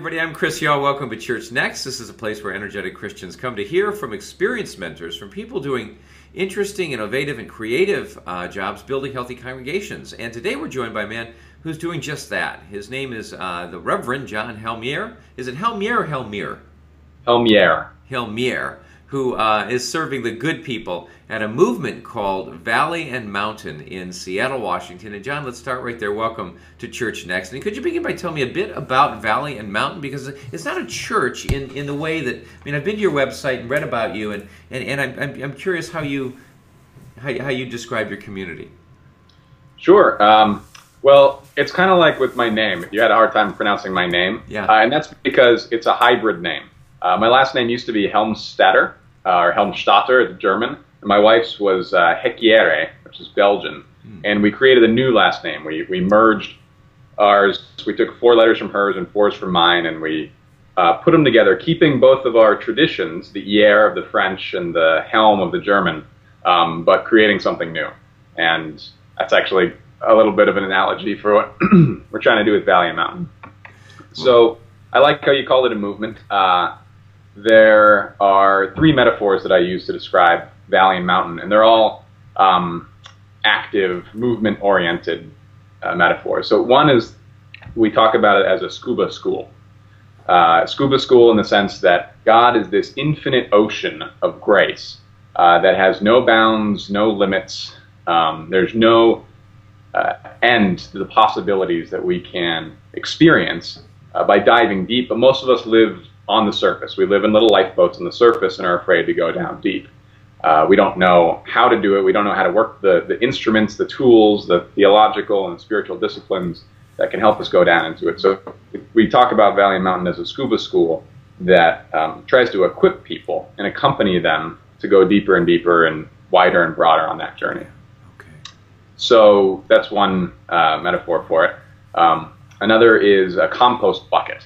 everybody. I'm Chris Yaw. Welcome to Church Next. This is a place where energetic Christians come to hear from experienced mentors, from people doing interesting, innovative, and creative jobs building healthy congregations. And today we're joined by a man who's doing just that. His name is the Reverend John Helmiere. Is it Helmiere or Helmiere? Helmiere. Helmiere, who is serving the good people at a movement called Valley and Mountain in Seattle, Washington. And John, let's start right there. Welcome to Church Next. And could you begin by telling me a bit about Valley and Mountain? Because it's not a church in the way that, I mean, I've been to your website and read about you, and I'm curious how you describe your community. Sure. Well, it's kind of like with my name. You had a hard time pronouncing my name. Yeah. And that's because it's a hybrid name. My last name used to be Helmstadter, or Helmstadter, it's German. And my wife's was Helmiere, which is Belgian. And we created a new last name. We merged ours. We took 4 letters from hers and 4 from mine, and we put them together, keeping both of our traditions, the "ier" of the French and the "helm" of the German, but creating something new. And that's actually a little bit of an analogy for what we're trying to do with Valley and Mountain. So I like how you call it a movement. There are 3 metaphors that I use to describe Valley and Mountain, and they're all active, movement-oriented metaphors. So one is, we talk about it as a Scuba School. Scuba School in the sense that God is this infinite ocean of grace that has no bounds, no limits. There's no end to the possibilities that we can experience by diving deep, but most of us live on the surface. We live in little lifeboats on the surface and are afraid to go down deep. We don't know how to do it. We don't know how to work the instruments, the tools, the theological and spiritual disciplines that can help us go down into it. So we talk about Valley and Mountain as a scuba school that tries to equip people and accompany them to go deeper and deeper and wider and broader on that journey. Okay. So that's one metaphor for it. Another is a compost bucket.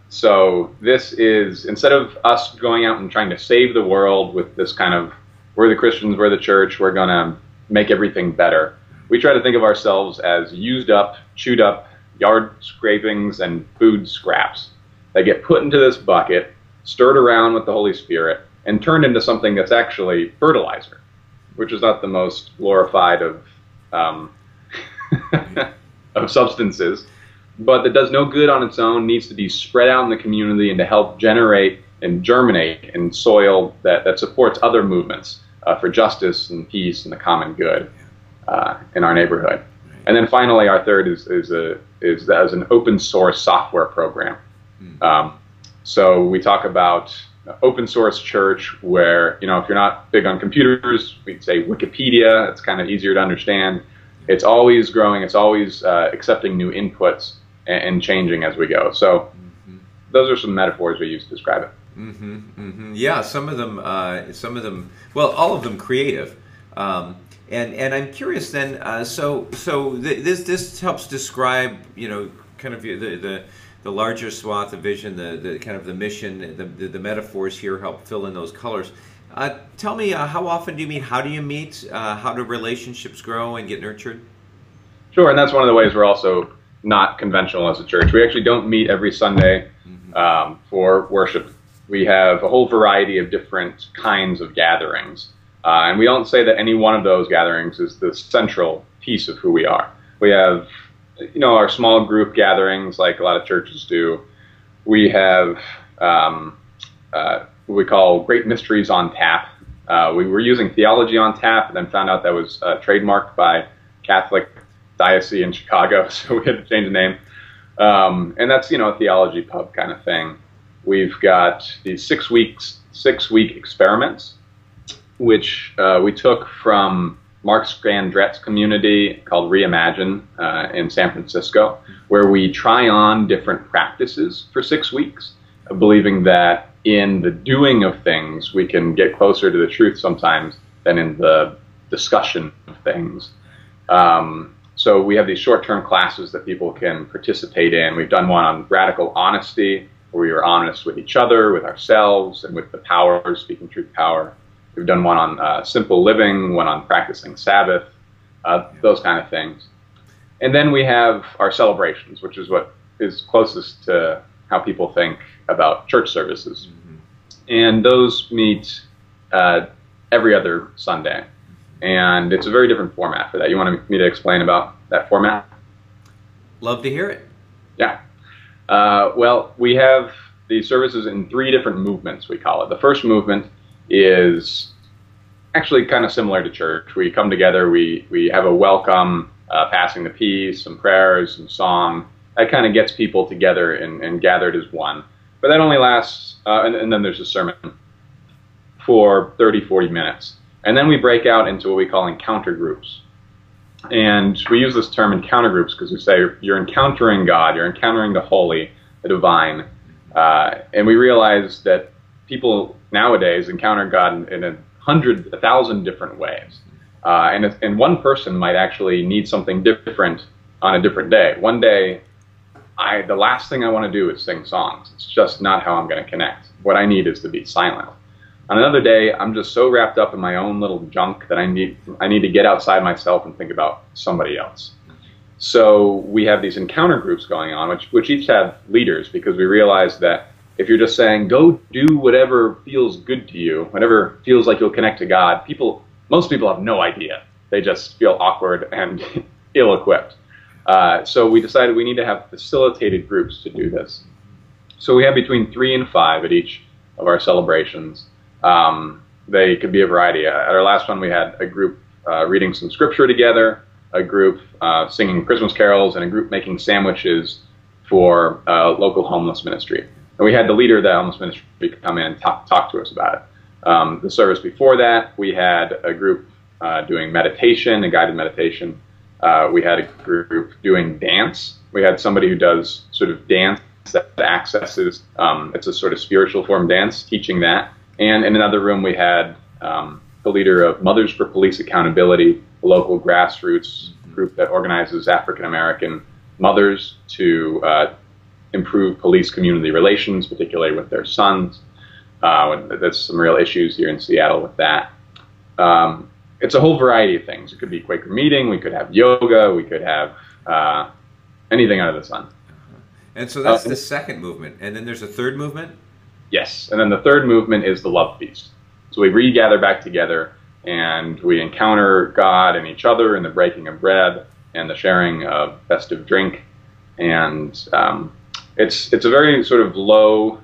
So this is, instead of us going out and trying to save the world with this kind of, we're the Christians, we're the church, we're going to make everything better, we try to think of ourselves as used up, chewed up yard scrapings and food scraps that get put into this bucket, stirred around with the Holy Spirit, and turned into something that's actually fertilizer, which is not the most glorified of of substances, but that does no good on its own, needs to be spread out in the community and to help generate and germinate in soil that supports other movements for justice and peace and the common good in our neighborhood. And then finally, our third is as an open source software program. So we talk about open source church where, you know, if you're not big on computers, we'd say Wikipedia. It's kind of easier to understand. It's always growing. It's always accepting new inputs and changing as we go. So those are some metaphors we use to describe it. Yeah, some of them, well, all of them creative. And I'm curious then. So this helps describe, you know, kind of the larger swath, the vision, the kind of the mission, the metaphors here help fill in those colors. Tell me, how often do you meet? How do you meet? How do relationships grow and get nurtured? Sure, and that's one of the ways we're also not conventional as a church. We actually don't meet every Sunday for worship. We have a whole variety of different kinds of gatherings. And we don't say that any one of those gatherings is the central piece of who we are. We have, you know, our small group gatherings like a lot of churches do. We have what we call Great Mysteries on Tap. We were using Theology on Tap and then found out that was trademarked by Catholic Diocese in Chicago, so we had to change the name. And that's, you know, a theology pub kind of thing. We've got these 6-week experiments, which we took from Mark Scandrett's community called Reimagine in San Francisco, where we try on different practices for 6 weeks, believing that in the doing of things, we can get closer to the truth sometimes than in the discussion of things. So we have these short-term classes that people can participate in. We've done one on radical honesty, where we were honest with each other, with ourselves, and with the power, speaking truth power. We've done one on simple living, one on practicing Sabbath, those kind of things. And then we have our celebrations, which is what is closest to how people think about church services. And those meet every other Sunday. And it's a very different format for that. You want me to explain about that format? Love to hear it. Yeah. Well, we have the services in 3 different movements, we call it. The first movement is actually kind of similar to church. We come together, we have a welcome, passing the peace, some prayers, some song. That kind of gets people together and gathered as one. But that only lasts, and then there's a sermon for 30, 40 minutes. And then we break out into what we call encounter groups. And we use this term encounter groups because we say you're encountering God, you're encountering the holy, the divine. And we realize that people nowadays encounter God in 100, 1,000 different ways. And one person might actually need something different on a different day. One day, the last thing I want to do is sing songs. It's just not how I'm going to connect. What I need is to be silent. On another day, I'm just so wrapped up in my own little junk that I need to get outside myself and think about somebody else. So we have these encounter groups going on, which each have leaders, because we realize that if you're just saying, go do whatever feels good to you, whatever feels like you'll connect to God, most people have no idea. They just feel awkward and ill-equipped. So we decided we need to have facilitated groups to do this. So we have between 3 and 5 at each of our celebrations. They could be a variety. At our last one, we had a group reading some scripture together, a group singing Christmas carols, and a group making sandwiches for local homeless ministry. And we had the leader of the homeless ministry come in and talk to us about it. The service before that, we had a group doing meditation, a guided meditation. We had a group doing dance. We had somebody who does sort of dance that accesses, it's a sort of spiritual form dance, teaching that. And in another room, we had the leader of Mothers for Police Accountability, a local grassroots group that organizes African-American mothers to improve police community relations, particularly with their sons. There's some real issues here in Seattle with that. It's a whole variety of things. It could be Quaker meeting, we could have yoga, we could have anything under the sun. And so that's the second movement. And then there's a third movement? Yes, and then the third movement is the love feast. So we regather back together and we encounter God and each other in the breaking of bread and the sharing of festive drink. And it's a very sort of low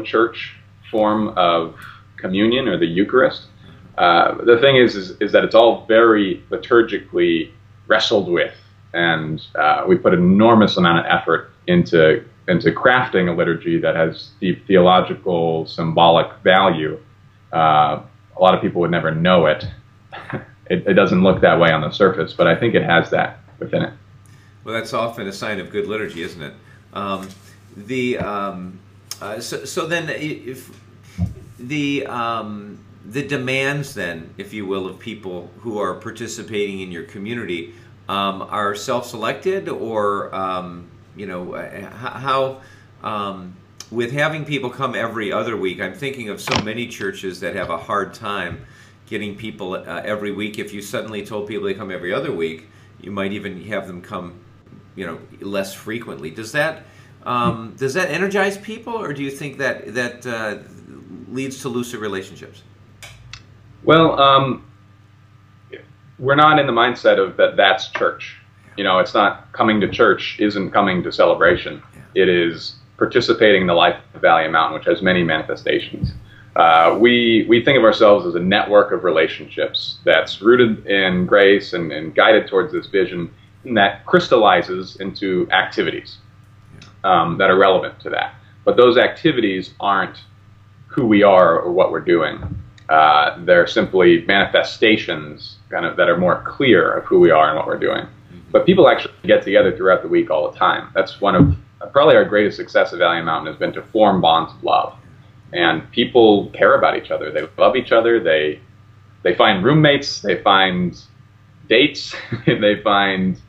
church form of communion, or the Eucharist. The thing is that it's all very liturgically wrestled with, and we put an enormous amount of effort into crafting a liturgy that has deep theological, symbolic value. A lot of people would never know it. It doesn't look that way on the surface, but I think it has that within it. Well, that's often a sign of good liturgy, isn't it? So then, if the demands, then, if you will, of people who are participating in your community are self-selected, or how with having people come every other week. I'm thinking of so many churches that have a hard time getting people every week. If you suddenly told people they come every other week, you might even have them come, less frequently. Does that energize people, or do you think that leads to looser relationships? Well, we're not in the mindset of that's church. It's not coming to church isn't coming to celebration. Yeah. It is participating in the life of Valley Mountain, which has many manifestations. We think of ourselves as a network of relationships that's rooted in grace and guided towards this vision, and that crystallizes into activities that are relevant to that. But those activities aren't who we are or what we're doing. They're simply manifestations that are more clear of who we are and what we're doing. But people actually get together throughout the week all the time. That's one of probably our greatest success at Valley Mountain, has been to form bonds of love. And people care about each other. They love each other. They find roommates. They find dates. They find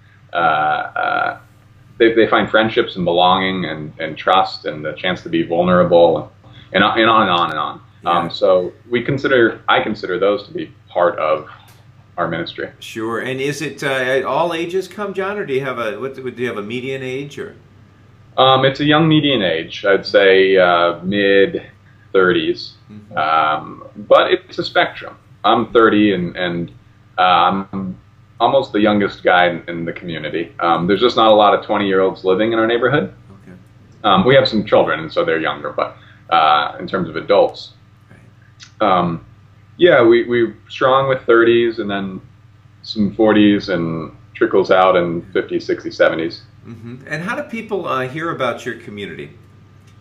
they find friendships and belonging and trust and the chance to be vulnerable, and on and on and on. Yeah. So I consider those to be part of our ministry. Sure. And is it all ages come, John, or do you have a median age, or? It's a young median age. I'd say mid 30s, but it's a spectrum. I'm 30, and I'm almost the youngest guy in the community. There's just not a lot of 20-year-olds living in our neighborhood. Okay. We have some children, and so they're younger, but in terms of adults, yeah, we're strong with 30s, and then some 40s, and trickles out in 50s, 60s, 70s. And how do people hear about your community?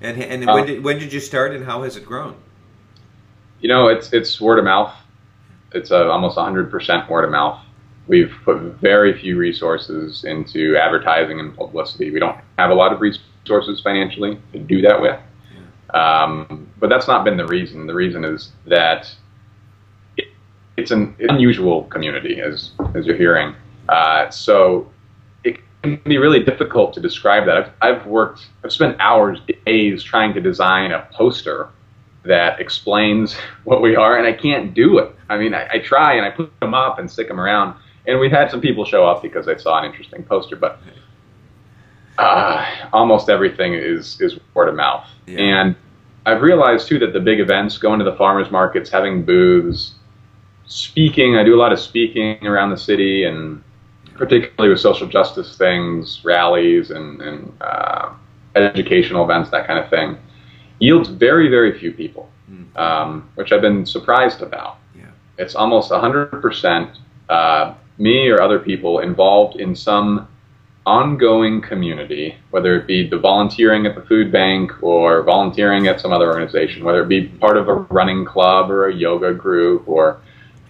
And when did you start, and how has it grown? You know, it's word of mouth. It's almost 100% word of mouth. We've put very few resources into advertising and publicity. We don't have a lot of resources financially to do that with. But that's not been the reason. The reason is that it's an unusual community, as you're hearing. So it can be really difficult to describe that. I've spent hours, days trying to design a poster that explains what we are, and I can't do it. I mean, I try, and I put them up and stick them around, and we've had some people show up because they saw an interesting poster, but almost everything is word of mouth. Yeah. And I've realized, too, that the big events, going to the farmers markets, having booths, speaking, I do a lot of speaking around the city, and particularly with social justice things, rallies, and educational events, that kind of thing, yields very, very few people, which I've been surprised about. Yeah. It's almost 100% me or other people involved in some ongoing community, whether it be the volunteering at the food bank or volunteering at some other organization, whether it be part of a running club or a yoga group or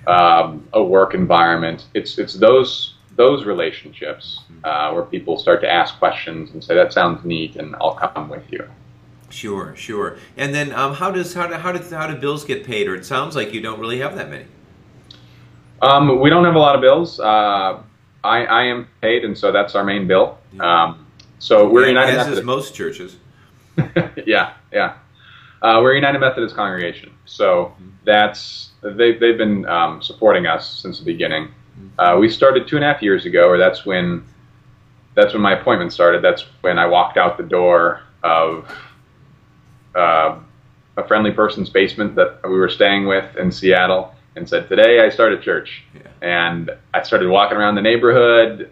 a work environment. It's those relationships where people start to ask questions and say, that sounds neat, and I'll come with you. Sure, sure. And then how do bills get paid? Or it sounds like you don't really have that many. We don't have a lot of bills. I am paid, and so that's our main bill. So we're United Methodist. As most churches. Yeah. We're a United Methodist congregation, so they've been supporting us since the beginning. We started 2.5 years ago, or that's when my appointment started. That's when I walked out the door of a friendly person's basement that we were staying with in Seattle, and said, today I started church. Yeah. And I started walking around the neighborhood,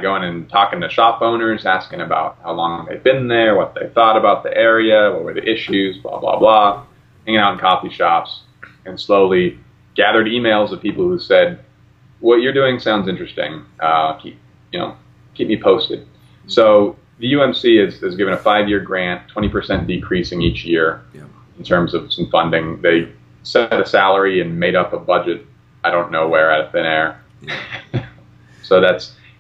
going and talking to shop owners, asking about how long they've been there, what they thought about the area, what were the issues, blah, blah, blah, hanging out in coffee shops, and slowly gathered emails of people who said, what you're doing sounds interesting, keep me posted. So the UMC is given a 5-year grant, 20% decreasing each year in terms of some funding. They set a salary and made up a budget, I don't know where, out of thin air. Yeah. So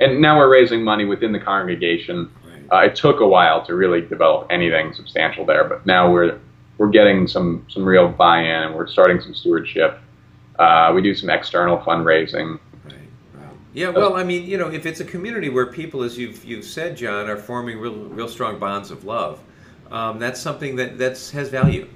and now we're raising money within the congregation. Right. It took a while to really develop anything substantial there, but now we're getting some real buy-in, and we're starting some stewardship. We do some external fundraising. Right. Yeah, well, I mean, if it's a community where people, as you've said, John, are forming real strong bonds of love, that's something that has value.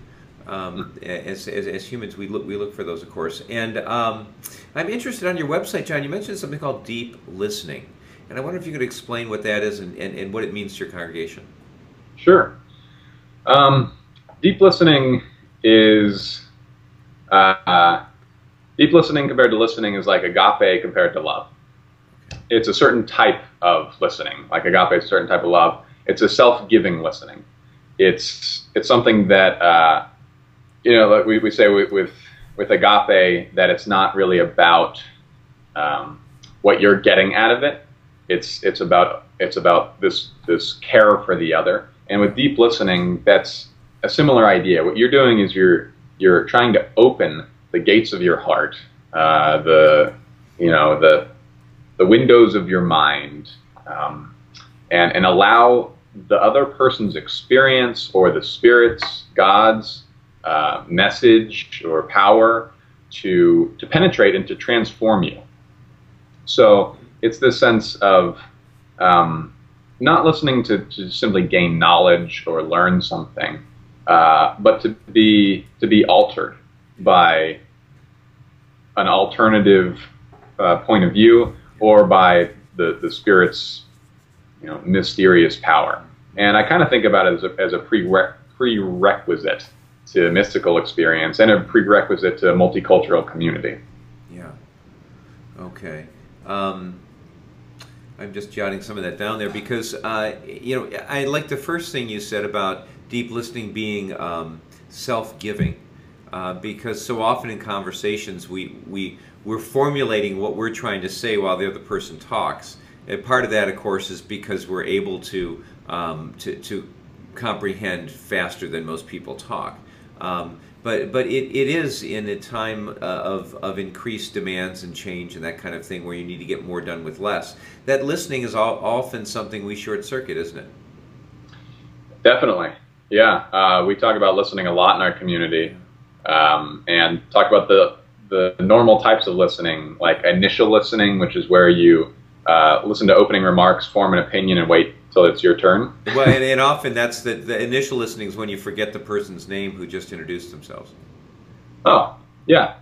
As humans, we look for those, of course. And I'm interested, on your website, John, you mentioned something called deep listening. And I wonder if you could explain what that is and what it means to your congregation. Sure. Deep listening is... deep listening compared to listening is like agape compared to love. It's a certain type of listening. Like agape is a certain type of love. It's a self-giving listening. It's something that... like we say with agape, that it's not really about what you're getting out of it. It's about this care for the other. And with deep listening, that's a similar idea. What you're doing is you're trying to open the gates of your heart, the windows of your mind, and allow the other person's experience or the Spirit's, God's message or power to penetrate and to transform you. So it's this sense of not listening to simply gain knowledge or learn something, but to be altered by an alternative point of view, or by the Spirit's mysterious power. And I kind of think about it as a prerequisite to mystical experience and a prerequisite to multicultural community. Yeah. Okay. I'm just jotting some of that down there because, I like the first thing you said about deep listening being self-giving, because so often in conversations we're formulating what we're trying to say while the other person talks. And part of that, of course, is because we're able to comprehend faster than most people talk. But it is in a time of increased demands and change and that kind of thing where you need to get more done with less. That listening is often something we short circuit, isn't it? Definitely. Yeah. We talk about listening a lot in our community, and talk about the normal types of listening, like initial listening, which is where you listen to opening remarks, form an opinion, and wait till it's your turn. Well, and often that's the initial listening is when you forget the person's name who just introduced themselves. Oh, yeah.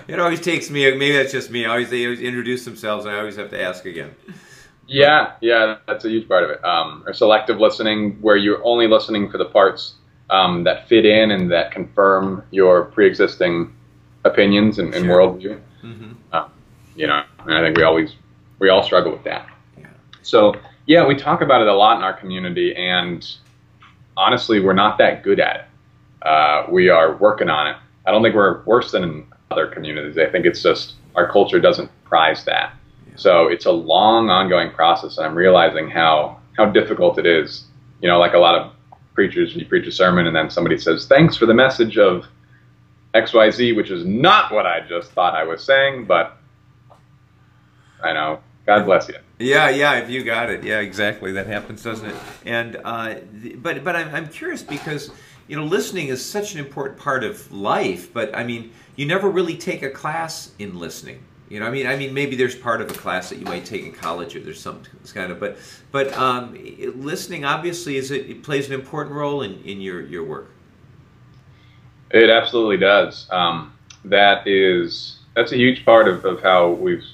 It always takes me, maybe that's just me, they always introduce themselves and I always have to ask again. Yeah, that's a huge part of it. Or selective listening, where you're only listening for the parts that fit in and that confirm your pre-existing opinions and worldview. Mm-hmm. And I think we all struggle with that. Yeah. So, yeah, we talk about it a lot in our community, and honestly, we're not that good at it. We are working on it. I don't think we're worse than in other communities. I think it's just our culture doesn't prize that. Yeah. So it's a long, ongoing process, and I'm realizing how difficult it is. Like a lot of preachers, you preach a sermon, and then somebody says, "Thanks for the message of XYZ," which is not what I just thought I was saying, but I know. God bless you. Yeah, if you got it. Yeah, exactly. That happens, doesn't it? And but I'm curious because listening is such an important part of life. But I mean, you never really take a class in listening. I mean, maybe there's part of a class that you might take in college, or there's some kind of. But listening obviously it plays an important role in your work. It absolutely does. That's a huge part of how we've.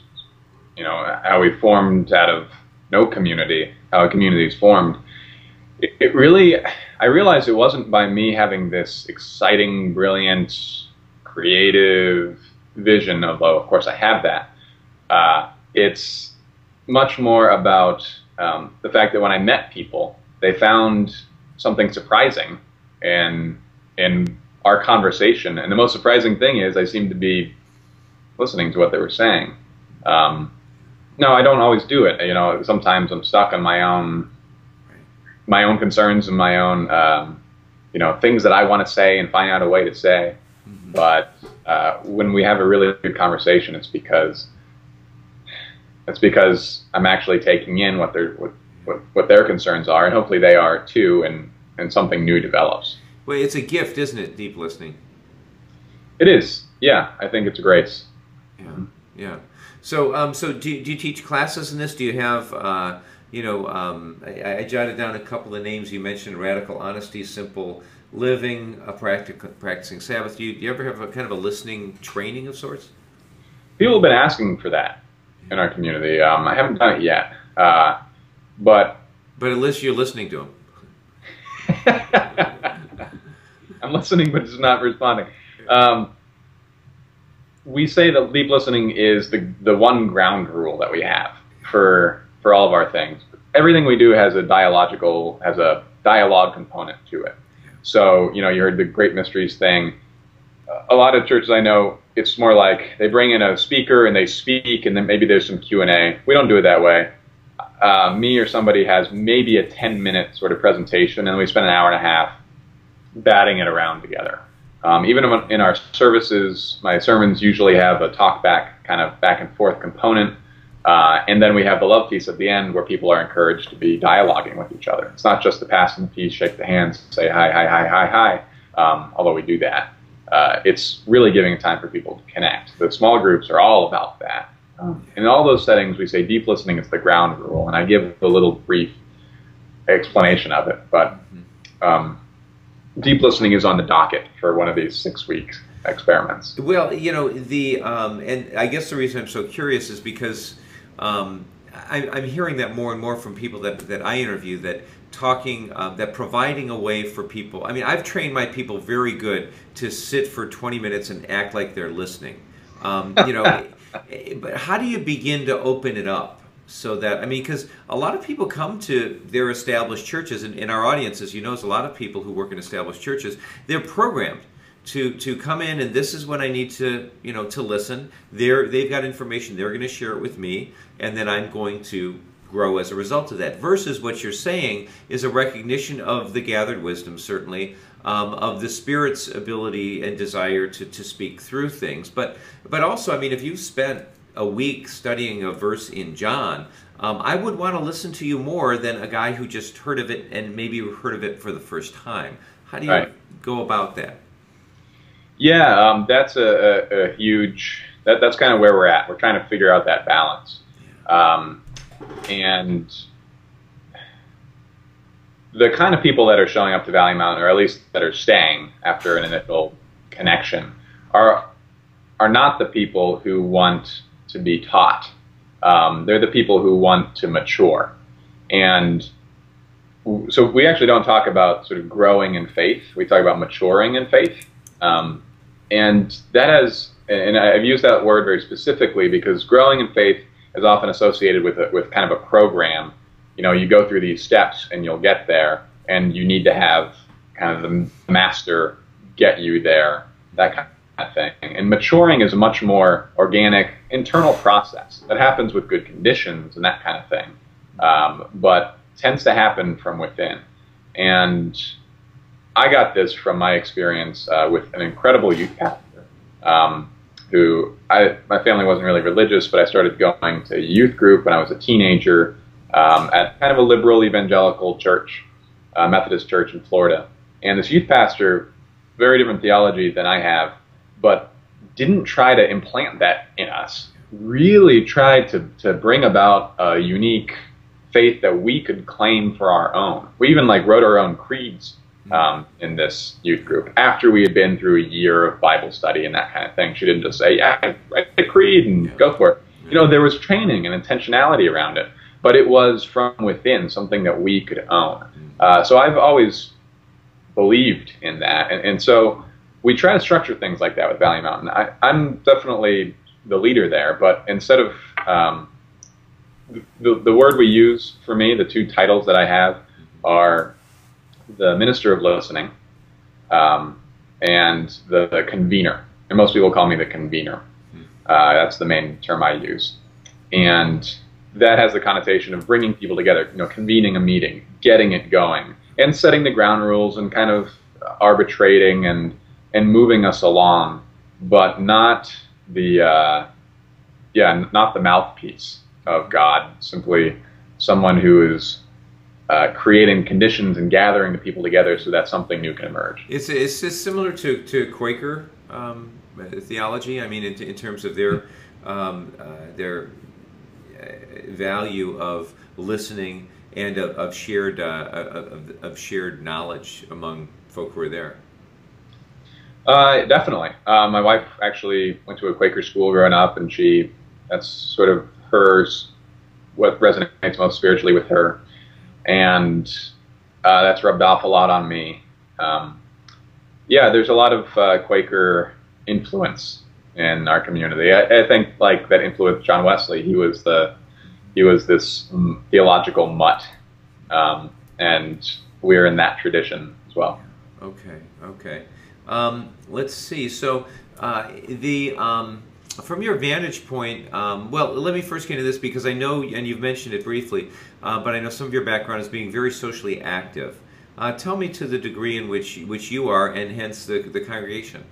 How we formed out of no community, how a community is formed. It really, I realized it wasn't by me having this exciting, brilliant, creative vision, although of course I have that. It's much more about the fact that when I met people, they found something surprising in our conversation. And the most surprising thing is I seemed to be listening to what they were saying. No, I don't always do it. Sometimes I'm stuck on my own concerns and my own, things that I want to say and find out a way to say. Mm-hmm. But when we have a really good conversation, it's because I'm actually taking in what their concerns are, and hopefully they are too, and something new develops. Well, it's a gift, isn't it? Deep listening. It is. Yeah, I think it's a grace. Yeah. So, do you teach classes in this? Do you have, I jotted down a couple of names you mentioned: Radical Honesty, Simple Living, Practicing Sabbath. Do you ever have a kind of a listening training of sorts? People have been asking for that in our community. I haven't done it yet, but at least you're listening to them. I'm listening, but just not responding. We say that deep listening is the one ground rule that we have for all of our things. Everything we do has a dialogue component to it. So, you heard the Great Mysteries thing. A lot of churches I know, it's more like they bring in a speaker and they speak, and then maybe there's some Q&A. We don't do it that way. Me or somebody has maybe a 10-minute sort of presentation, and we spend an hour and a half batting it around together. Even in our services, my sermons usually have a talk back, kind of back and forth component. And then we have the love piece at the end where people are encouraged to be dialoguing with each other. It's not just the passing the piece, shake the hands, say hi, although we do that. It's really giving time for people to connect. The small groups are all about that. In all those settings, we say deep listening is the ground rule, and I give a little brief explanation of it. But deep listening is on the docket for one of these 6-week experiments. Well, and I guess the reason I'm so curious is because I'm hearing that more and more from people that I interview, that talking, that providing a way for people. I mean, I've trained my people very good to sit for 20 minutes and act like they're listening. You know, but how do you begin to open it up so that, I mean, because a lot of people come to their established churches, and in our audience, as you know, is a lot of people who work in established churches. They're programmed to come in, and this is when I need to, you know, to listen. They've got information, they're going to share it with me, and then I'm going to grow as a result of that. Versus what you're saying is a recognition of the gathered wisdom, certainly, of the Spirit's ability and desire to speak through things. But also, I mean, if you spent a week studying a verse in John, I would want to listen to you more than a guy who just heard of it and maybe heard of it for the first time. How do you go about that? Yeah, that's a huge, that's kind of where we're at. We're trying to figure out that balance. And the kind of people that are showing up to Valley Mountain, or at least that are staying after an initial connection, are not the people who want to be taught. They're the people who want to mature. And so we actually don't talk about sort of growing in faith. We talk about maturing in faith. And that has, and I've used that word very specifically because growing in faith is often associated with kind of a program. You know, you go through these steps and you'll get there, and you need to have kind of the master get you there, that kind of thing. And maturing is a much more organic, internal process that happens with good conditions and that kind of thing, but tends to happen from within. And I got this from my experience with an incredible youth pastor, who my family wasn't really religious, but I started going to youth group when I was a teenager at kind of a liberal evangelical church, Methodist Church in Florida. And this youth pastor, very different theology than I have, but didn't try to implant that in us. Really tried to bring about a unique faith that we could claim for our own. We even wrote our own creeds in this youth group after we had been through a year of Bible study and that kind of thing. She didn't just say, yeah, write the creed and go for it. You know, there was training and intentionality around it, but it was from within, something that we could own. So I've always believed in that. And so we try to structure things like that with Valley Mountain. I'm definitely the leader there, but instead of the word we use for me, the two titles that I have are the minister of listening and the convener. And most people call me the convener. That's the main term I use. And that has the connotation of bringing people together, you know, convening a meeting, getting it going, and setting the ground rules and kind of arbitrating and moving us along, but not the not the mouthpiece of God, simply someone who is creating conditions and gathering the people together so that something new can emerge. It's similar to Quaker theology. I mean, in terms of their value of listening and of shared knowledge among folk who are there. Definitely. My wife actually went to a Quaker school growing up, and that's sort of what resonates most spiritually with her. And that's rubbed off a lot on me. There's a lot of Quaker influence in our community. I think that influenced John Wesley. He was this theological mutt, and we're in that tradition as well. Okay. Let's see. So from your vantage point, well, let me first get into this because I know, and you've mentioned it briefly, but I know some of your background is being very socially active. Tell me to the degree in which you are, and hence the congregation.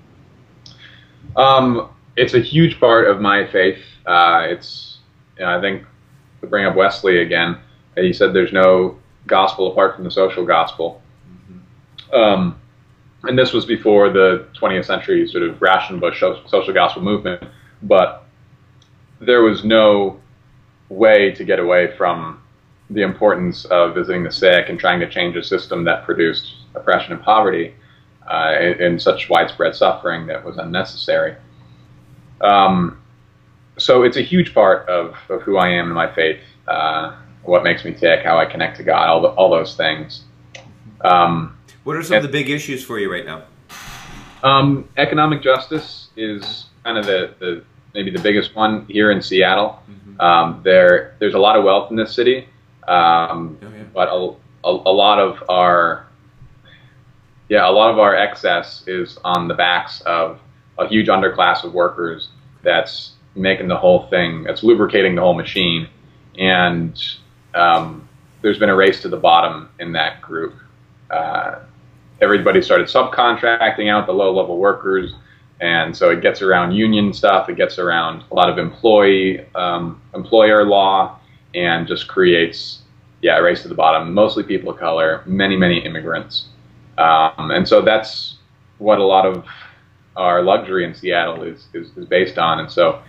It's a huge part of my faith. I think, to bring up Wesley again, he said there's no gospel apart from the social gospel. Mm-hmm. And this was before the 20th century sort of Rauschenbusch social gospel movement, but there was no way to get away from the importance of visiting the sick and trying to change a system that produced oppression and poverty in such widespread suffering that was unnecessary. So it's a huge part of who I am in my faith. what makes me tick, how I connect to God, all those things. What are some of the big issues for you right now? Economic justice is kind of maybe the biggest one here in Seattle. There's a lot of wealth in this city, but a lot of our excess is on the backs of a huge underclass of workers that's making the whole thing, that's lubricating the whole machine, and there's been a race to the bottom in that group. Everybody started subcontracting out the low-level workers, and so it gets around union stuff, it gets around a lot of employer law, and just creates, a race to the bottom. Mostly people of color, many immigrants. And so that's what a lot of our luxury in Seattle is based on. And so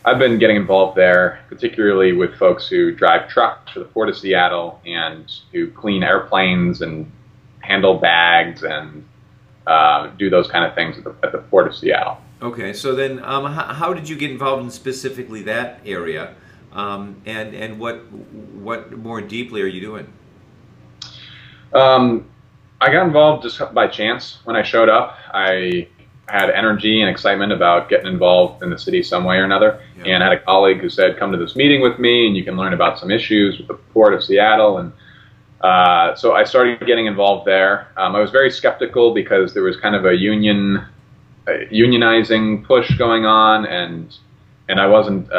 I've been getting involved there, particularly with folks who drive trucks for the Port of Seattle and who clean airplanes and handle bags and do those kind of things at the Port of Seattle. Okay, so then how did you get involved in specifically that area? And what more deeply are you doing? I got involved just by chance. When I showed up, I had energy and excitement about getting involved in the city some way or another. Yeah. And I had a colleague who said, come to this meeting with me and you can learn about some issues with the Port of Seattle. And so I started getting involved there. I was very skeptical because there was kind of a unionizing push going on, and I wasn't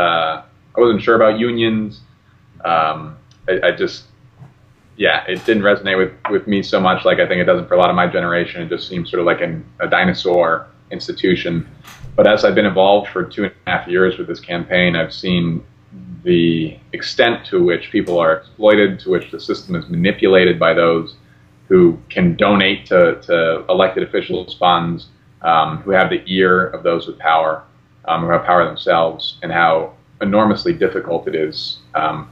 sure about unions. It didn't resonate with me so much, like I think it doesn't for a lot of my generation. It just seems sort of like a dinosaur institution. But as I've been involved for 2.5 years with this campaign, I've seen the extent to which people are exploited, to which the system is manipulated by those who can donate to elected officials' funds, who have the ear of those with power, who have power themselves, and how enormously difficult it is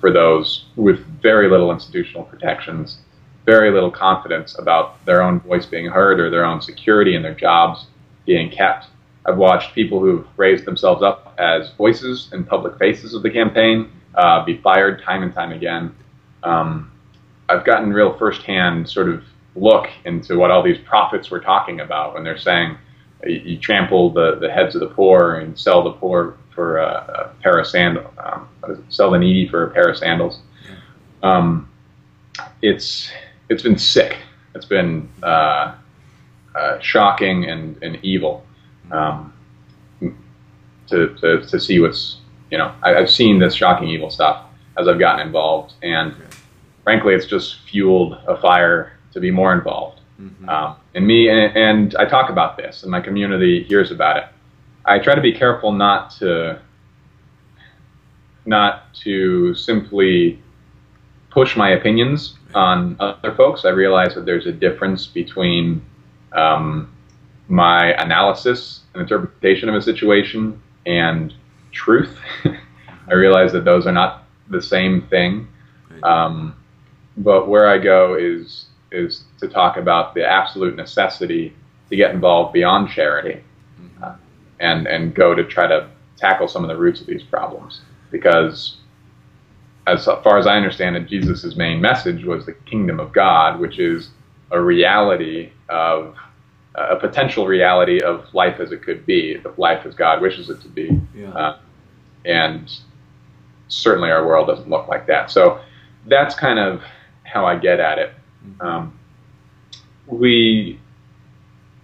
for those with very little institutional protections, very little confidence about their own voice being heard or their own security and their jobs being kept. I've watched people who've raised themselves up as voices and public faces of the campaign be fired time and time again. I've gotten real firsthand sort of look into what all these prophets were talking about when they're saying you trample the heads of the poor and sell the poor for a pair of sandals, sell the needy for a pair of sandals. It's been sick. It's been shocking and evil to see what's, I've seen this shocking evil stuff as I've gotten involved, and frankly, it's just fueled a fire to be more involved. And I talk about this, and my community hears about it. I try to be careful not to simply push my opinions on other folks. I realize that there's a difference between my analysis and interpretation of a situation and truth. I realize that those are not the same thing. But where I go is to talk about the absolute necessity to get involved beyond charity, and go to try to tackle some of the roots of these problems. Because as far as I understand it, Jesus' main message was the kingdom of God, which is a reality of, a potential reality of life as it could be, if life as God wishes it to be. And certainly our world doesn't look like that. So that's kind of how I get at it.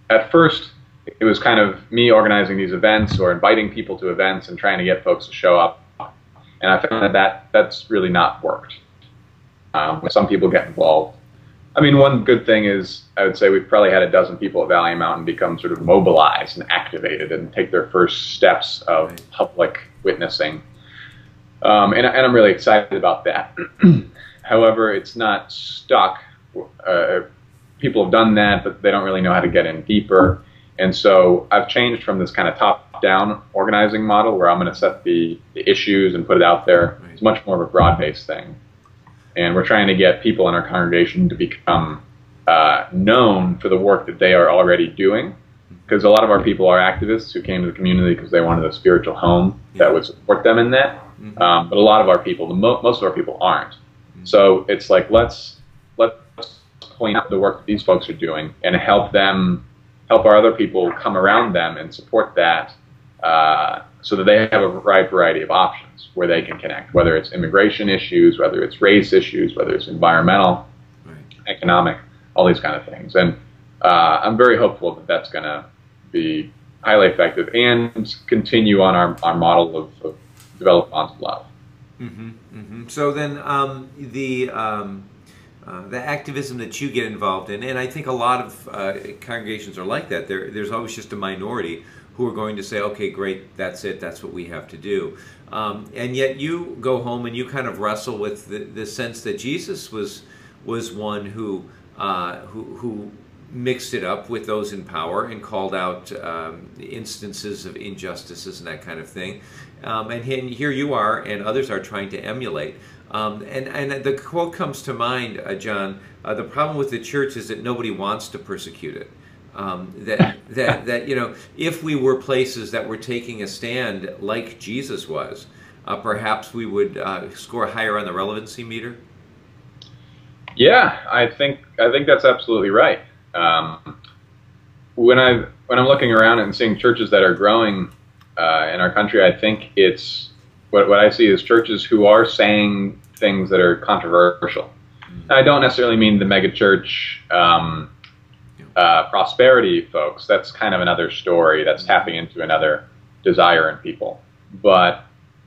At first, it was kind of me organizing these events or inviting people to events and trying to get folks to show up. And I found that's really not worked. When some people get involved. I mean, one good thing is, I would say we've probably had a dozen people at Valley Mountain become sort of mobilized and activated and take their first steps of public witnessing. And I'm really excited about that. However, it's not stuck. People have done that, but they don't really know how to get in deeper. And so I've changed from this kind of top-down organizing model where I'm going to set the issues and put it out there. It's much more of a broad-based thing. And we're trying to get people in our congregation to become known for the work that they are already doing. Because a lot of our people are activists who came to the community because they wanted a spiritual home that would support them in that. But a lot of our people, most of our people aren't. So it's like, let's point out the work that these folks are doing and help our other people come around them and support that, so that they have a wide variety of options where they can connect, whether it's immigration issues, whether it's race issues, whether it's environmental, economic, all these kind of things. And I'm very hopeful that that's going to be highly effective and continue on our model of develop bonds of love. So then the activism that you get involved in, and I think a lot of congregations are like that. There's always just a minority who are going to say, okay, great, that's it, that's what we have to do. And yet you go home and you kind of wrestle with the sense that Jesus was one who mixed it up with those in power and called out instances of injustices and that kind of thing. And here you are, and others are trying to emulate. And the quote comes to mind, John, the problem with the church is that nobody wants to persecute it. That you know, if we were places that were taking a stand like Jesus was, perhaps we would score higher on the relevancy meter. Yeah, I think that's absolutely right. When I'm looking around and seeing churches that are growing in our country, I think it's what I see is churches who are saying things that are controversial. I don't necessarily mean the mega church prosperity folks. That's kind of another story. That's tapping into another desire in people. But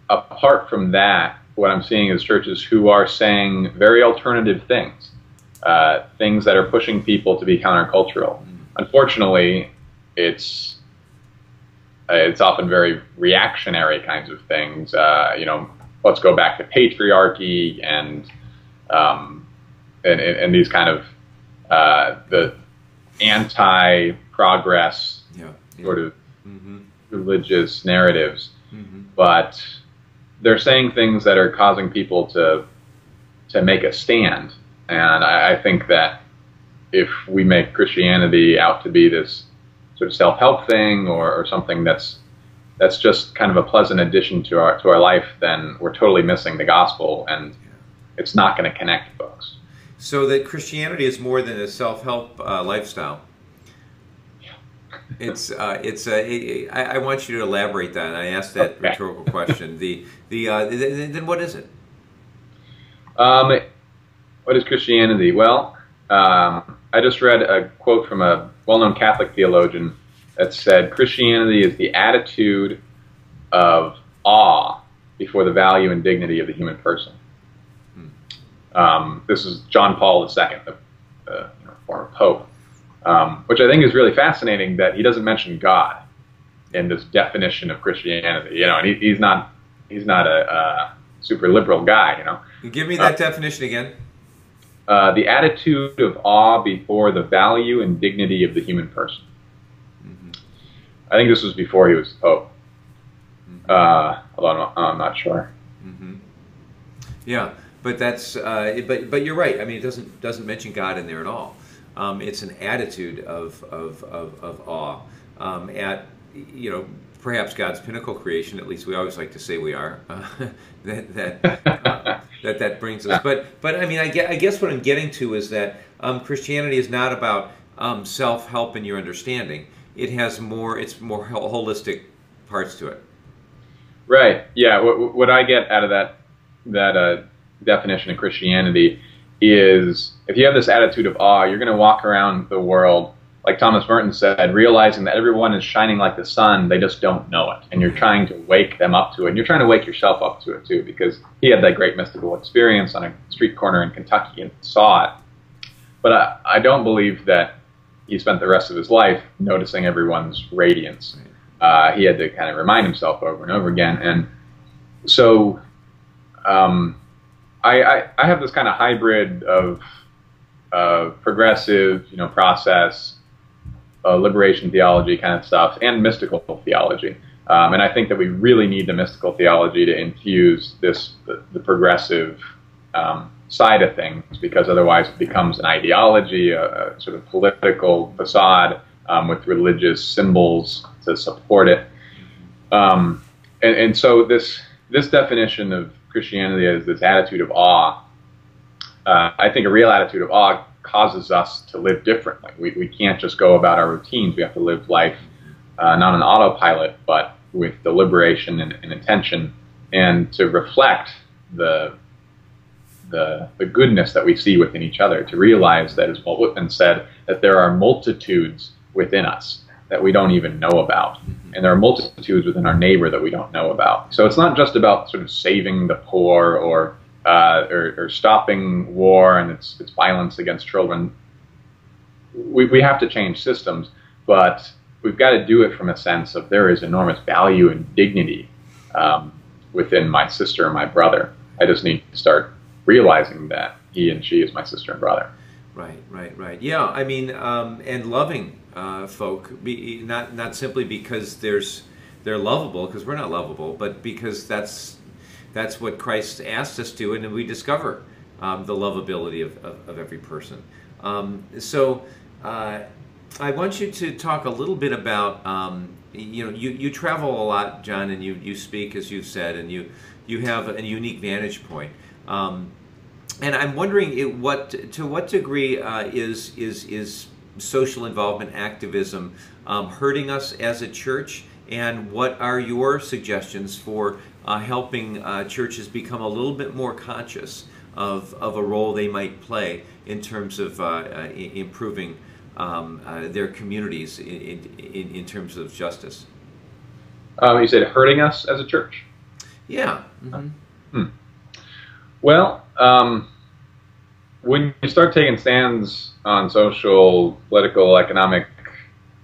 apart from that, what I'm seeing is churches who are saying very alternative things, things that are pushing people to be countercultural. Unfortunately, it's often very reactionary kinds of things. You know, let's go back to patriarchy and these kind of the anti-progress sort of religious narratives. But they're saying things that are causing people to make a stand. And I think that if we make Christianity out to be this sort of self-help thing or something that's just kind of a pleasant addition to our life, then we're totally missing the gospel, and it's not going to connect folks. So that Christianity is more than a self-help lifestyle. I want you to elaborate that. And I asked that rhetorical question. Then what is it? What is Christianity? Well, I just read a quote from a well-known Catholic theologian that said, Christianity is the attitude of awe before the value and dignity of the human person. This is John Paul II, the former Pope, which I think is really fascinating that he doesn't mention God in this definition of Christianity. You know, and he's not a super liberal guy. You know, give me that definition again. The attitude of awe before the value and dignity of the human person. I think this was before he was Pope. Although I'm not sure. Yeah, but that's but you're right. I mean, it doesn't mention God in there at all. It's an attitude of awe at, you know, perhaps God's pinnacle creation. At least we always like to say we are. That brings us. But I mean, I guess what I'm getting to is that Christianity is not about self-help in your understanding. It has more. It's more holistic parts to it. Right. Yeah. What I get out of that definition of Christianity is, if you have this attitude of awe, you're going to walk around the world, like Thomas Merton said, realizing that everyone is shining like the sun, they just don't know it. And you're trying to wake them up to it. And you're trying to wake yourself up to it, too, because he had that great mystical experience on a street corner in Kentucky and saw it. But I don't believe that he spent the rest of his life noticing everyone's radiance. He had to kind of remind himself over and over again. And so I have this kind of hybrid of progressive, you know, process, liberation theology kind of stuff, and mystical theology. And I think that we really need the mystical theology to infuse the progressive side of things, because otherwise it becomes an ideology, a sort of political facade with religious symbols to support it. And so this this definition of Christianity as this attitude of awe, I think a real attitude of awe causes us to live differently. We can't just go about our routines. We have to live life not on autopilot, but with deliberation and intention, and to reflect the goodness that we see within each other, to realize that, as Walt Whitman said, that there are multitudes within us that we don't even know about. And there are multitudes within our neighbor that we don't know about. So it's not just about sort of saving the poor or stopping war and its violence against children. We have to change systems, but we've got to do it from a sense of there is enormous value and dignity within my sister and my brother. I just need to start realizing that he and she is my sister and brother. Right. Yeah, I mean, and loving folk, not simply because they're lovable, because we're not lovable, but because that's what Christ asked us to, and we discover the lovability of every person. So I want you to talk a little bit about, you travel a lot, John, and you speak, as you've said, and you have a unique vantage point. And I'm wondering to what degree is social involvement, activism, hurting us as a church, and what are your suggestions for helping churches become a little bit more conscious of a role they might play in terms of improving their communities in terms of justice? You said hurting us as a church? Yeah. Mm-hmm. Well, when you start taking stands on social, political, economic,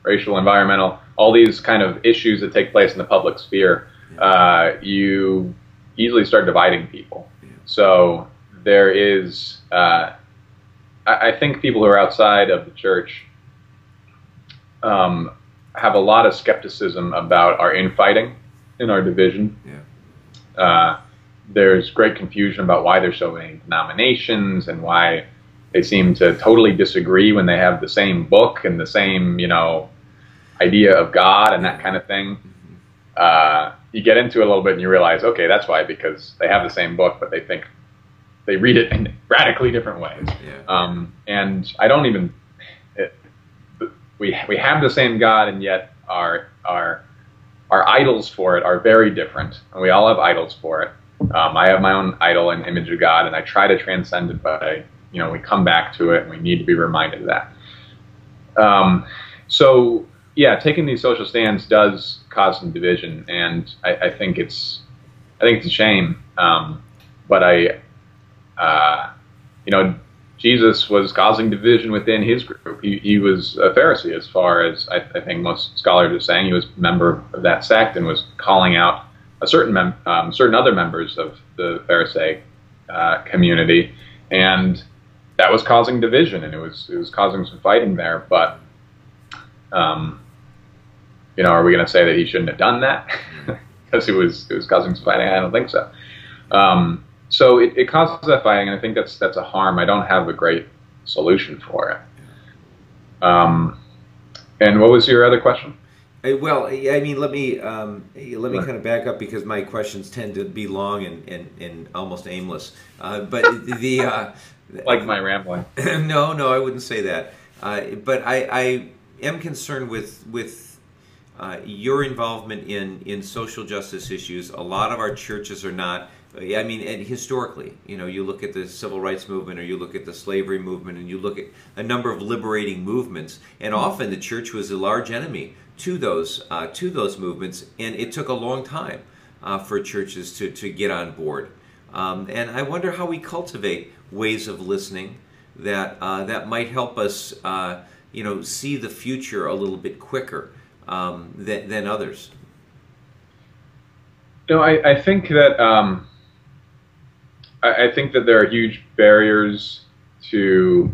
racial, environmental, all these kind of issues that take place in the public sphere, you easily start dividing people. Yeah. So there is, I think people who are outside of the church have a lot of skepticism about our infighting and our division. Yeah. There's great confusion about why there's so many denominations and why they seem to totally disagree when they have the same book and the same, idea of God and that kind of thing. You get into it a little bit and you realize, okay, that's why, because they have the same book, but they read it in radically different ways. Yeah. And I don't even, we have the same God, and yet our idols for it are very different, and we all have idols for it. I have my own idol and image of God, and I try to transcend it, but we come back to it, and we need to be reminded of that. So yeah, taking these social stands does cause some division, and I think it's a shame. But Jesus was causing division within his group. He was a Pharisee, as far as I think most scholars are saying. He was a member of that sect and was calling out certain other members of the Pharisee community, and that was causing division, and it was causing some fighting there. But are we going to say that he shouldn't have done that because it was causing some fighting? I don't think so. So it causes that fighting, and I think that's a harm. I don't have a great solution for it. And what was your other question? Well, I mean, let me kind of back up, because my questions tend to be long and almost aimless. But like my rambling. No, I wouldn't say that. But I am concerned with your involvement in social justice issues. A lot of our churches are not. I mean, and historically, you look at the civil rights movement, or you look at the slavery movement, and you look at a number of liberating movements, and often the church was a large enemy to those movements, and it took a long time for churches to get on board. And I wonder how we cultivate ways of listening that might help us, see the future a little bit quicker than others. I think that I think that there are huge barriers to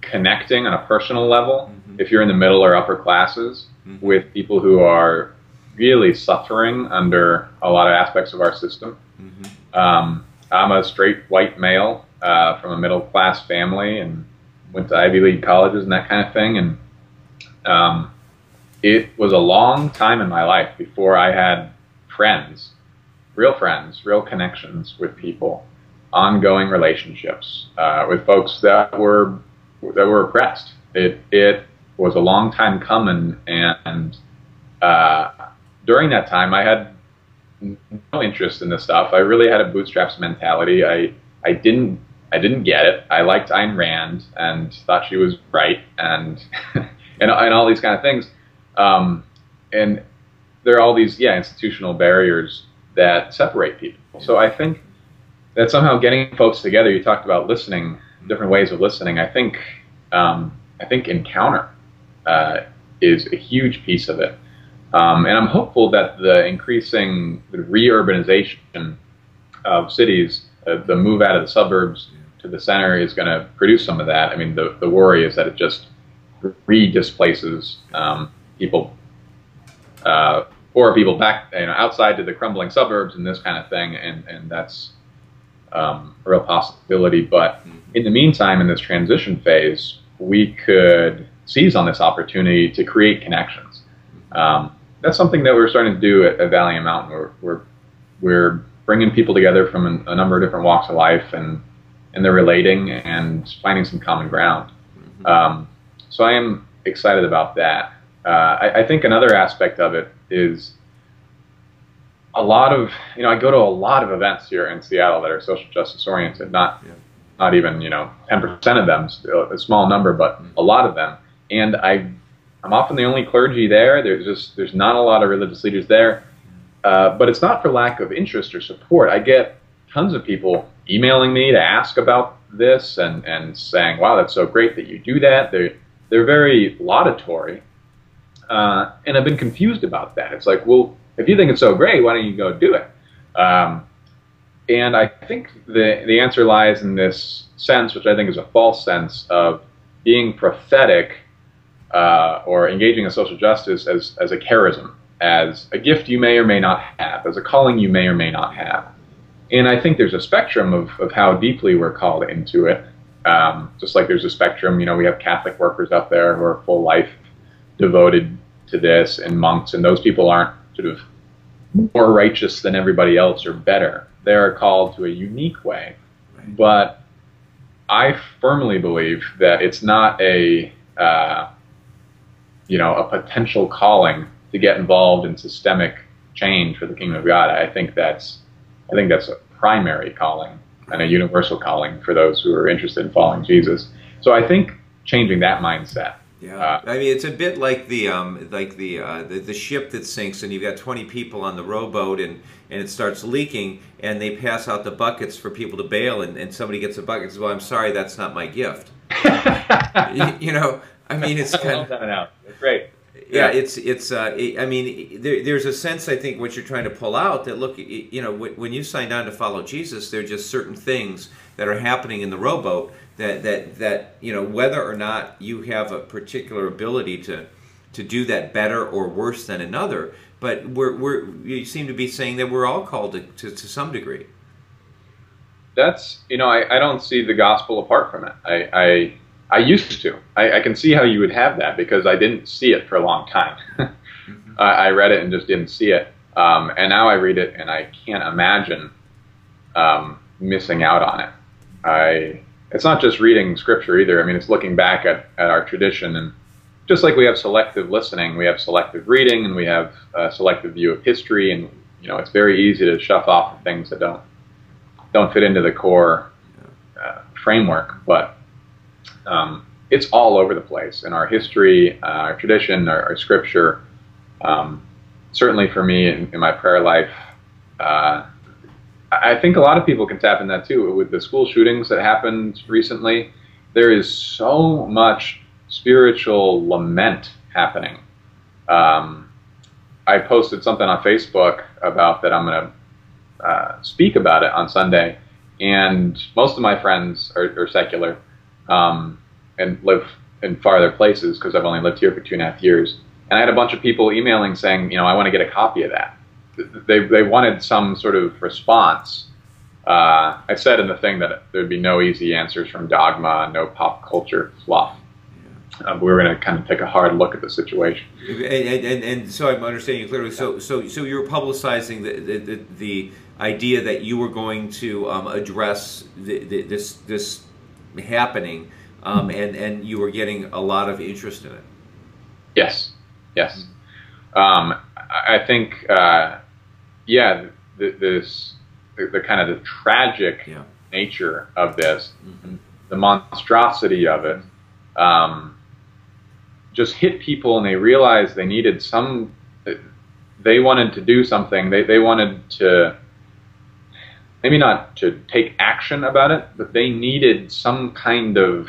connecting on a personal level, mm-hmm. if you're in the middle or upper classes, mm-hmm. with people who are really suffering under a lot of aspects of our system. Mm-hmm. I'm a straight white male from a middle class family and went to Ivy League colleges and that kind of thing. And it was a long time in my life before I had friends real friends, real connections with people, ongoing relationships with folks that were oppressed. It was a long time coming, and during that time, I had no interest in this stuff. I really had a bootstraps mentality. I didn't get it. I liked Ayn Rand and thought she was right, and and all these kind of things. And there are all these institutional barriers that separate people. So I think that somehow getting folks together. You talked about listening, different ways of listening. I think encounter is a huge piece of it. And I'm hopeful that the increasing re-urbanization of cities, the move out of the suburbs to the center, is going to produce some of that. I mean, the worry is that it just re-displaces people, or people back, outside to the crumbling suburbs and this kind of thing, and that's a real possibility. But in the meantime, in this transition phase, we could seize on this opportunity to create connections. That's something that we're starting to do at Valiant Mountain. We're bringing people together from a number of different walks of life, and they're relating and finding some common ground. So I am excited about that. I think another aspect of it is a lot of, I go to a lot of events here in Seattle that are social justice oriented, not even, 10% of them, a small number, but a lot of them. And I'm often the only clergy there. There's not a lot of religious leaders there, but it's not for lack of interest or support. I get tons of people emailing me to ask about this and saying, "Wow, that's so great that you do that." They're very laudatory, and I've been confused about that. It's like, well, if you think it's so great, why don't you go do it? And I think the answer lies in this sense, which I think is a false sense, of being prophetic. Or engaging in social justice as a charism, as a gift you may or may not have, as a calling you may or may not have. And I think there's a spectrum of how deeply we're called into it. Just like there's a spectrum, we have Catholic workers out there who are full life devoted to this, and monks, and those people aren't sort of more righteous than everybody else or better. They're called to a unique way. But I firmly believe that it's not a potential calling to get involved in systemic change for the kingdom of God. I think that's a primary calling and a universal calling for those who are interested in following Jesus. So I think changing that mindset. Yeah, I mean, it's a bit like the ship that sinks, and you've got 20 people on the rowboat, and it starts leaking, and they pass out the buckets for people to bail, and somebody gets a bucket and says, "Well, I'm sorry, that's not my gift." I mean, it's kind of... That's great. Yeah, I mean, there's a sense, I think, what you're trying to pull out, that, look, when you signed on to follow Jesus, there are just certain things that are happening in the rowboat that whether or not you have a particular ability to do that better or worse than another, but you seem to be saying that we're all called to some degree. That's, I don't see the gospel apart from it. I used to. I can see how you would have that, because I didn't see it for a long time. I read it and just didn't see it. And now I read it and I can't imagine missing out on it. It's not just reading scripture either. I mean, it's looking back at our tradition, and just like we have selective listening, we have selective reading, and we have a selective view of history, and it's very easy to shove off the things that don't fit into the core framework. But it's all over the place in our history, our tradition, our scripture. Certainly for me in my prayer life, I think a lot of people can tap in that too. With the school shootings that happened recently, there is so much spiritual lament happening. I posted something on Facebook about that. I'm going to speak about it on Sunday, and most of my friends are secular. And live in farther places, because I've only lived here for 2.5 years. And I had a bunch of people emailing saying, I want to get a copy of that. They wanted some sort of response. I said in the thing that there'd be no easy answers from dogma, no pop culture fluff. we're going to kind of take a hard look at the situation. And so I'm understanding you clearly. So you're publicizing the idea that you were going to address this happening, and you were getting a lot of interest in it. Yes, yes. I think, yeah, the kind of the tragic nature of this, the monstrosity of it, just hit people, and they realized they needed they wanted to do something. They wanted to, maybe not to take action about it, but they needed some kind of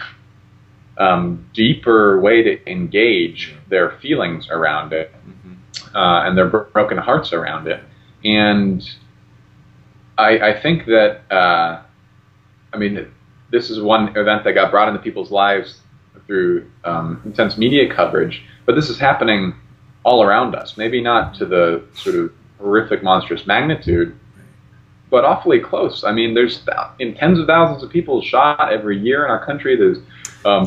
deeper way to engage their feelings around it, and their broken hearts around it. And I think that, I mean, this is one event that got brought into people's lives through intense media coverage, but this is happening all around us. Maybe not to the sort of horrific, monstrous magnitude, but awfully close. I mean, there's in tens of thousands of people shot every year in our country. There's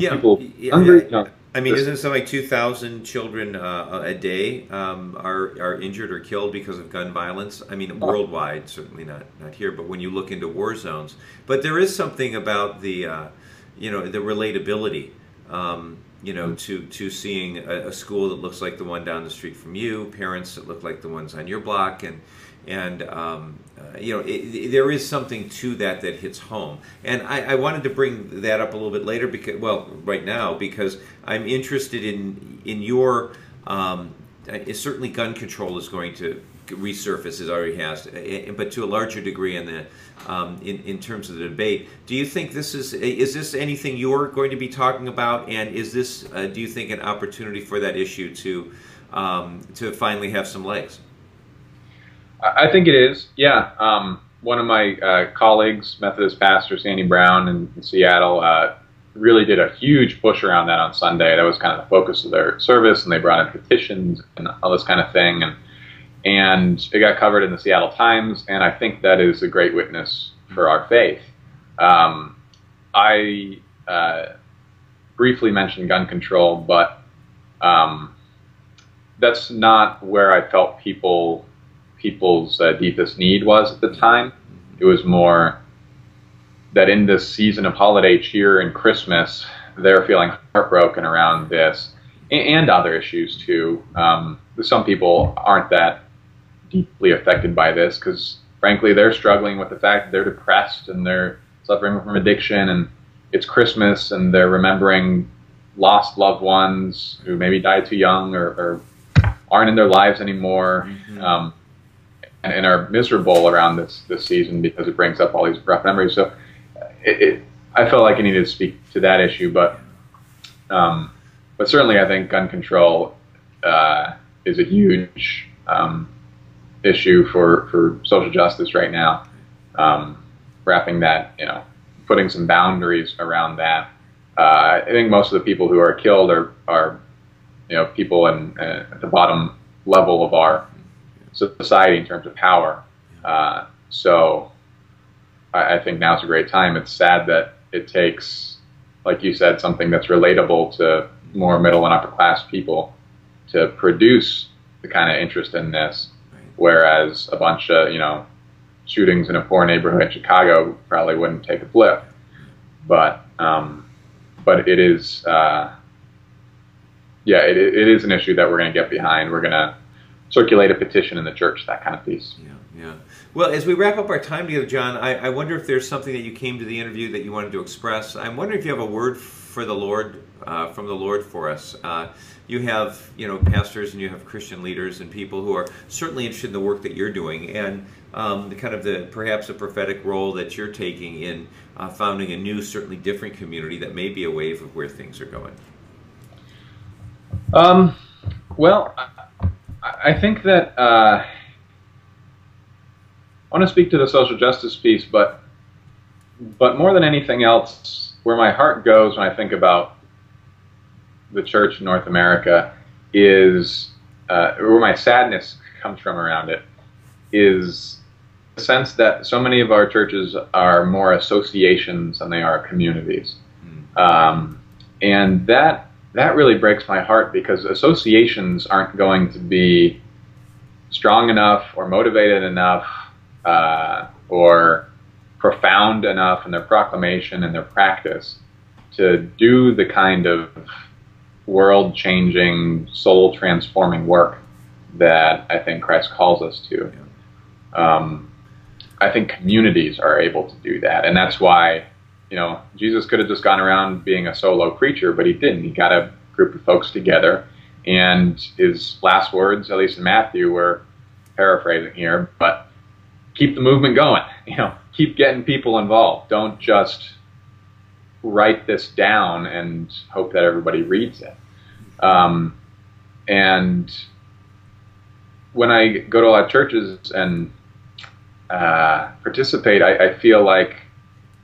people hungry. I mean, isn't it something like 2,000 children a day are injured or killed because of gun violence? I mean, worldwide, certainly not here, but when you look into war zones. But there is something about the, the relatability, to seeing a school that looks like the one down the street from you, parents that look like the ones on your block, and there is something to that hits home. And I wanted to bring that up a little bit later, because, well, right now, because I'm interested in your, certainly gun control is going to resurface, as it already has, but to a larger degree in terms of the debate. Do you think is this anything you're going to be talking about, and is this, do you think, an opportunity for that issue to finally have some legs? I think it is, yeah. One of my colleagues, Methodist pastor Sandy Brown in Seattle, really did a huge push around that on Sunday. That was kind of the focus of their service, and they brought in petitions and all this kind of thing, and it got covered in the Seattle Times, and I think that is a great witness for our faith. I briefly mentioned gun control, but that's not where I felt people's deepest need was at the time. It was more that in this season of holiday cheer and Christmas, they're feeling heartbroken around this, and other issues too. Some people aren't that deeply affected by this because, frankly, they're struggling with the fact that they're depressed and they're suffering from addiction, and it's Christmas and they're remembering lost loved ones who maybe died too young or aren't in their lives anymore. And are miserable around this season because it brings up all these rough memories. So I felt like I needed to speak to that issue, but certainly I think gun control is a huge issue for social justice right now. Wrapping that, putting some boundaries around that. I think most of the people who are killed are people at the bottom level of our society in terms of power. So I think now's a great time. It's sad that it takes, like you said, something that's relatable to more middle and upper class people to produce the kind of interest in this, whereas a bunch of, shootings in a poor neighborhood in Chicago probably wouldn't take a flip. But it is, it is an issue that we're going to get behind. We're going to circulate a petition in the church, that kind of piece. Yeah. Well, as we wrap up our time together, John, I wonder if there's something that you came to the interview that you wanted to express. I'm wondering if you have a word for the Lord, from the Lord for us. You have, pastors, and you have Christian leaders and people who are certainly interested in the work that you're doing, and perhaps a prophetic role that you're taking in founding a new, certainly different community that may be a wave of where things are going. Well, I think that I want to speak to the social justice piece, but more than anything else, where my heart goes when I think about the church in North America is, where my sadness comes from around it, is the sense that so many of our churches are more associations than they are communities. And that that really breaks my heart, because associations aren't going to be strong enough or motivated enough or profound enough in their proclamation and their practice to do the kind of world-changing, soul-transforming work that I think Christ calls us to. I think communities are able to do that, and that's why, you know, Jesus could have just gone around being a solo preacher, but he didn't. He got a group of folks together, and his last words, at least in Matthew, were, paraphrasing here, but keep the movement going. You know, keep getting people involved. Don't just write this down and hope that everybody reads it. And when I go to a lot of churches and participate, I feel like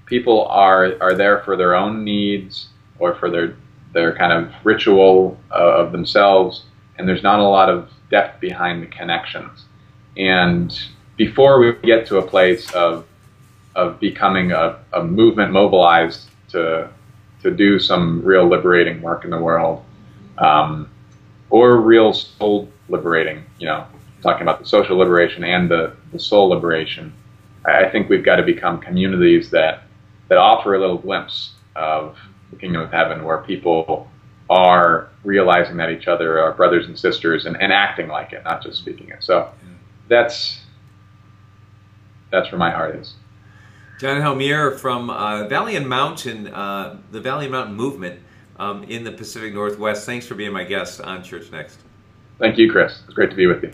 people are there for their own needs or for their kind of ritual of themselves, and there's not a lot of depth behind the connections. And before we get to a place of becoming a movement mobilized to do some real liberating work in the world, or real soul liberating, you know, talking about the social liberation and the soul liberation, I think we've got to become communities that offer a little glimpse of the kingdom of heaven, where people are realizing that each other are brothers and sisters and acting like it, not just speaking it. So that's where my heart is. John Helmiere from Valley and Mountain, the Valley and Mountain movement in the Pacific Northwest. Thanks for being my guest on Church Next. Thank you, Chris. It's great to be with you.